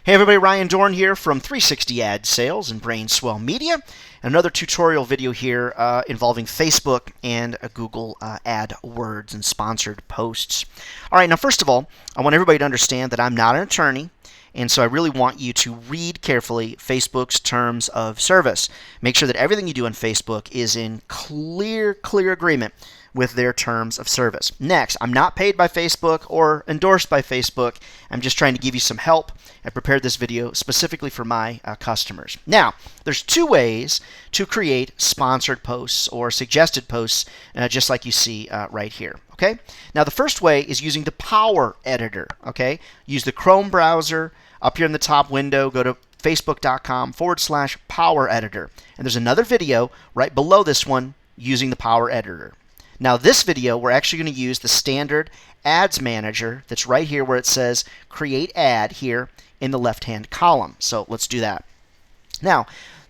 Hey everybody, Ryan Dorn here from 360 Ad Sales and Brainswell Media. Another tutorial video here involving Facebook and Google AdWords and sponsored posts. All right, now first of all, I want everybody to understand that I'm not an attorney, and so I really want you to read carefully Facebook's terms of service. Make sure that everything you do on Facebook is in clear agreement with their terms of service. Next, I'm not paid by Facebook or endorsed by Facebook. I'm just trying to give you some help. I prepared this video specifically for my customers. Now, there's two ways to create sponsored posts or suggested posts, just like you see right here. Okay. Now, the first way is using the Power Editor. Okay. Use the Chrome browser. Up here in the top window, go to facebook.com/Power Editor. And there's another video right below this one using the Power Editor. Now this video, we're actually going to use the standard ads manager that's right here where it says create ad here in the left-hand column. So let's do that. Now,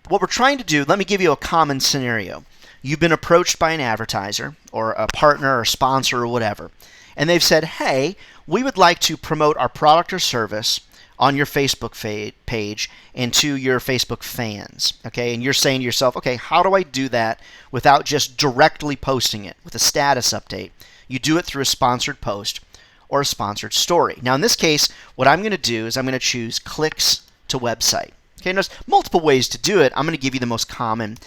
what we're trying to do, let me give you a common scenario. You've been approached by an advertiser or a partner or sponsor or whatever, and they've said, hey, we would like to promote our product or service on your Facebook page and to your Facebook fans, okay? And you're saying to yourself, okay, how do I do that without just directly posting it with a status update? You do it through a sponsored post or a sponsored story. Now, in this case, what I'm going to do is I'm going to choose clicks to website. Okay, and there's multiple ways to do it. I'm going to give you the most common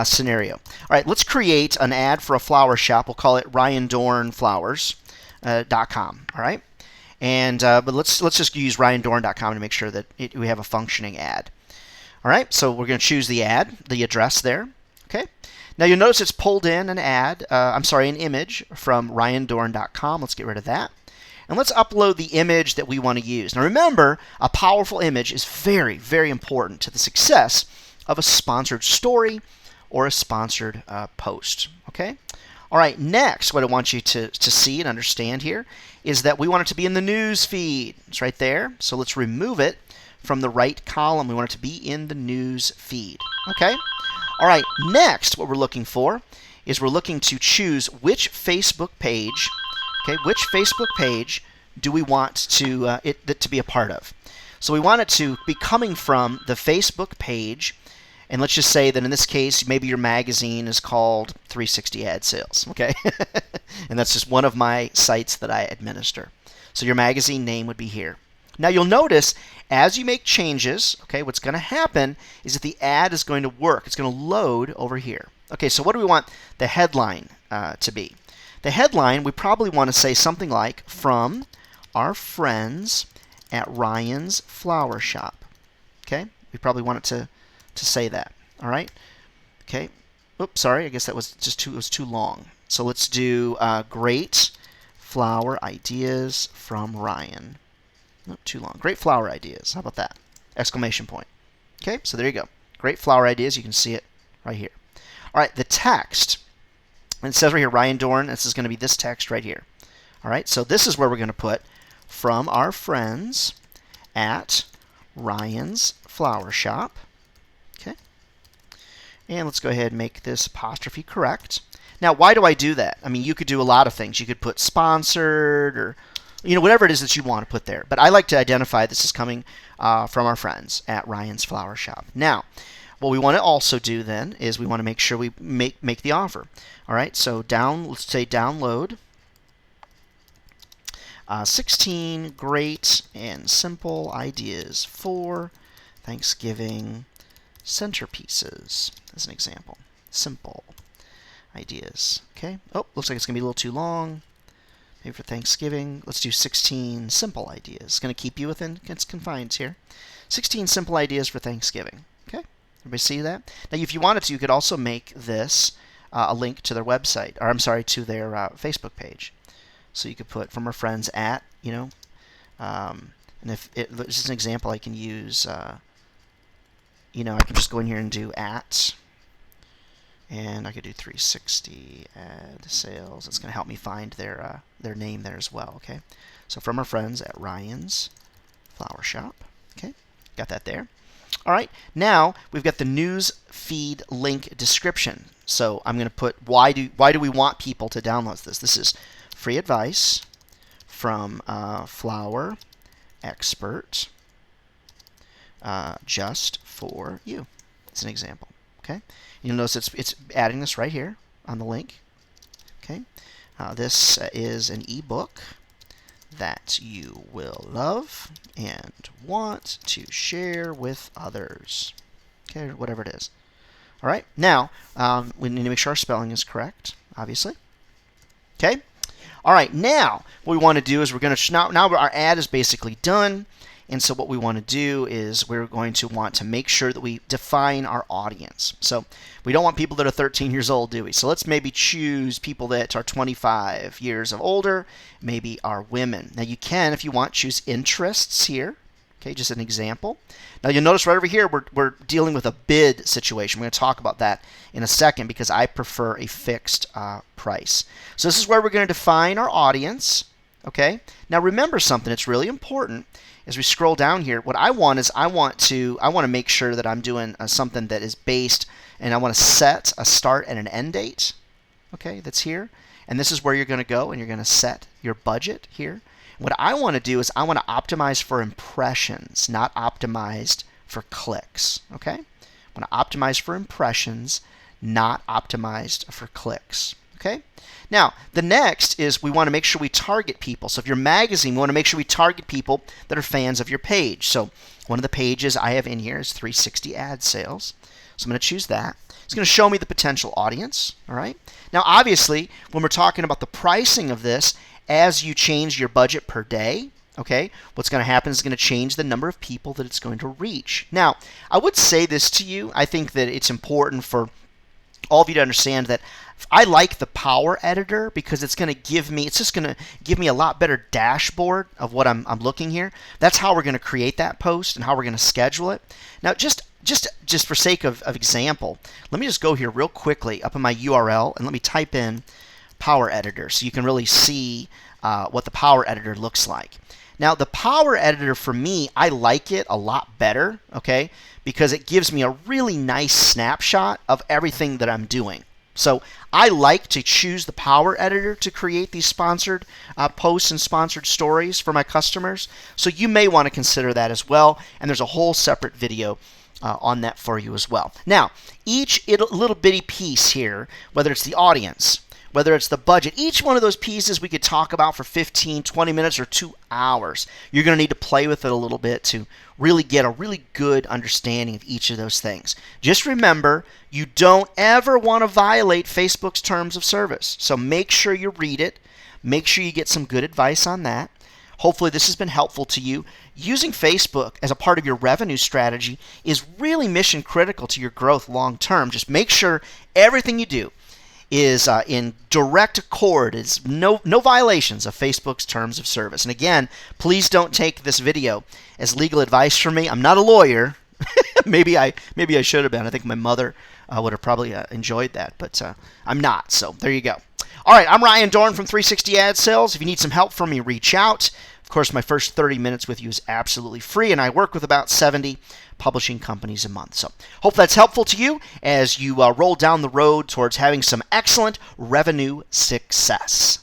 scenario. All right, let's create an ad for a flower shop. We'll call it RyanDornFlowers.com. All right. And but let's just use RyanDorn.com to make sure that we have a functioning ad. All right, so we're going to choose the ad, the address there. Okay. Now you'll notice it's pulled in an an image from RyanDorn.com. Let's get rid of that. And let's upload the image that we want to use. Now remember, a powerful image is very, very important to the success of a sponsored story or a sponsored post. Okay. All right, next, what I want you to see and understand here is that we want it to be in the news feed. It's right there. So let's remove it from the right column. We want it to be in the news feed. Okay? All right, next, what we're looking for is we're looking to choose which Facebook page, okay, which Facebook page do we want to it to be a part of. So we want it to be coming from the Facebook page. And let's just say that in this case, maybe your magazine is called 360 Ad Sales, okay? And that's just one of my sites that I administer. So your magazine name would be here. Now you'll notice as you make changes, okay, what's going to happen is that the ad is going to work. It's going to load over here. Okay, so what do we want the headline to be? The headline, we probably want to say something like, from our friends at Ryan's Flower Shop. Okay, we probably want it to say that. All right. Okay. Oops, sorry. I guess that was just too. It was too long. So let's do great flower ideas from Ryan. Not too long. Great flower ideas. How about that? Exclamation point. Okay. So there you go. Great flower ideas. You can see it right here. All right. The text. And it says right here, Ryan Dorn. This is going to be this text right here. All right. So this is where we're going to put from our friends at Ryan's Flower Shop. Okay. And let's go ahead and make this apostrophe correct. Now, why do I do that? I mean, you could do a lot of things. You could put sponsored or, whatever it is that you want to put there. But I like to identify this is coming from our friends at Ryan's Flower Shop. Now, what we want to also do then is we want to make sure we make the offer. All right, so let's say download 16 great and simple ideas for Thanksgiving centerpieces, as an example. Simple ideas. Okay. Oh, looks like it's going to be a little too long. Maybe for Thanksgiving. Let's do 16 simple ideas. It's going to keep you within its confines here. 16 simple ideas for Thanksgiving. Okay. Everybody see that? Now, if you wanted to, you could also make this a link to their website, or I'm sorry, to their Facebook page. So you could put from our friends at, and if this is an example I can use, I can just go in here and do at, and I could do 360 Ad Sales. It's going to help me find their name there as well, okay? So from our friends at Ryan's Flower Shop, okay? Got that there. All right, now we've got the news feed link description. So I'm going to put why do we want people to download this? This is free advice from Flower Expert just for you. It's an example. Okay. You'll notice it's adding this right here on the link. Okay. This is an ebook that you will love and want to share with others. Okay, whatever it is. All right. Now we need to make sure our spelling is correct, obviously. Okay. All right. Now what we want to do is we're going to now our ad is basically done. And so what we want to do is we're going to want to make sure that we define our audience. So we don't want people that are 13 years old, do we? So let's maybe choose people that are 25 years of older, maybe are women. Now you can, if you want, choose interests here. Okay, just an example. Now you'll notice right over here we're dealing with a bid situation. We're going to talk about that in a second because I prefer a fixed price. So this is where we're going to define our audience. Okay. Now remember something. It's really important. As we scroll down here, what I want is I want to make sure that I'm doing something that is based, and I want to set a start and an end date. Okay, that's here, and this is where you're going to go, and you're going to set your budget here. What I want to do is I want to optimize for impressions, not optimized for clicks. Okay, I want to optimize for impressions, not optimized for clicks. Okay. Now, the next is we want to make sure we target people. So if you're a magazine, we want to make sure we target people that are fans of your page. So one of the pages I have in here is 360 ad sales. So I'm going to choose that. It's going to show me the potential audience. All right. Now, obviously, when we're talking about the pricing of this, as you change your budget per day, okay, what's going to happen is it's going to change the number of people that it's going to reach. Now, I would say this to you. I think that it's important for all of you to understand that I like the Power Editor because it's going to give me, it's just going to give me a lot better dashboard of what I'm looking here. That's how we're going to create that post and how we're going to schedule it. Now, just for sake of example, let me just go here real quickly up in my URL and let me type in Power Editor so you can really see what the Power Editor looks like. Now, the Power Editor for me, I like it a lot better, okay, because it gives me a really nice snapshot of everything that I'm doing. So I like to choose the Power Editor to create these sponsored posts and sponsored stories for my customers. So you may want to consider that as well. And there's a whole separate video on that for you as well. Now, each little bitty piece here, whether it's the audience, whether it's the budget, each one of those pieces we could talk about for 15, 20 minutes or 2 hours. You're going to need to play with it a little bit to really get a really good understanding of each of those things. Just remember, you don't ever want to violate Facebook's terms of service. So make sure you read it. Make sure you get some good advice on that. Hopefully this has been helpful to you. Using Facebook as a part of your revenue strategy is really mission critical to your growth long term. Just make sure everything you do is in direct accord, is no violations of Facebook's terms of service. And again, please don't take this video as legal advice from me. I'm not a lawyer. maybe I should have been. I think my mother would have probably enjoyed that, but I'm not. So there you go. All right, I'm Ryan Dorn from 360 Ad Sales. If you need some help from me, reach out. Of course, my first 30 minutes with you is absolutely free, and I work with about 70 publishing companies a month. So hope that's helpful to you as you roll down the road towards having some excellent revenue success.